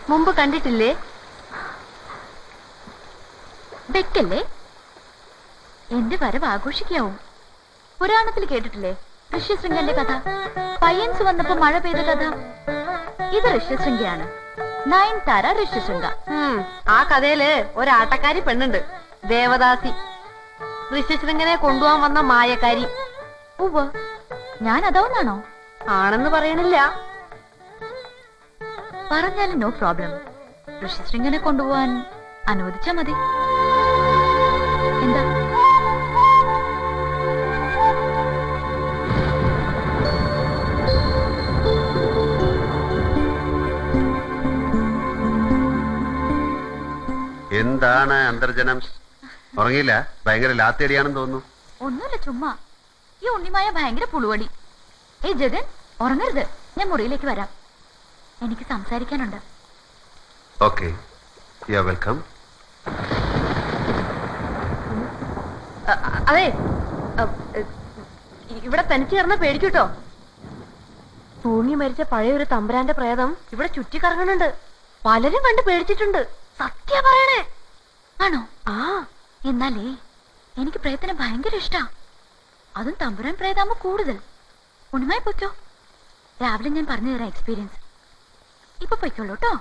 മുമ്പ് കണ്ടിട്ടില്ലേ? വെക്കല്ലേ, എന്റെ വരവ് ആഘോഷിക്കാവും. പുരാണത്തിൽ കേട്ടിട്ടില്ലേ ഋഷ്യശൃംഗന്റെ കഥ? പയ്യൻസ് വന്നപ്പോ മഴ പെയ്ത കഥ. ഇത് ഋഷ്യശൃംഗയാണ്, നയൻതാര ഋഷ്യശൃംഗ. ആ കഥയില് ഒരാട്ടക്കാരി പെണ്ണുണ്ട്, ദേവദാസി. ഋഷ്യശൃംഗനെ കൊണ്ടുപോകാൻ വന്ന മായക്കാരി. ഉവ്വ്, ഞാൻ അതാവുന്നാണോ? ആണെന്ന് പറയണില്ല. പറഞ്ഞാലും നോ പ്രോബ്ലം. ഋഷ്യശൃംഗനെ കൊണ്ടുപോവാൻ അനുവദിച്ചാ മതി. എന്താ? എന്താണ് അന്തർജനം? ഉറങ്ങിയില്ല? ഭയങ്കര ലാത്തേടിയാണെന്ന് തോന്നുന്നു. ഒന്നുമില്ല, ചുമ്മാ. ഈ ഉണ്ണിമായ ഭയങ്കര പുളുവടി. ഏയ് ജഗൻ, ഉറങ്ങരുത്. ഞാൻ മുറിയിലേക്ക് വരാം, എനിക്ക് സംസാരിക്കാനുണ്ട്. Okay, you are welcome. അതെ, ഇവിടെ തനിച്ച് ചേർന്ന പേടിക്കൂട്ടോ. തൂങ്ങി മരിച്ച പഴയ ഒരു തമ്പുരാന്റെ പ്രേതം ഇവിടെ ചുറ്റിക്കറങ്ങുന്നുണ്ട്. പലരും കണ്ട് പേടിച്ചിട്ടുണ്ട്. സത്യ പറയണേ. ആണോ? ആ, എന്നാലേ എനിക്ക് പ്രേതത്തിനെ ഭയങ്കര ഇഷ്ടാ. അതും തമ്പുരാൻ പ്രേതാകുമ്പോ കൂടുതൽ. ഉണ്ണിമായി പൊയ്ക്കോ, രാവിലെ ഞാൻ പറഞ്ഞു തരാം എക്സ്പീരിയൻസ്. ഇപ്പൊ പൊയ്ക്കോളൂ കേട്ടോ.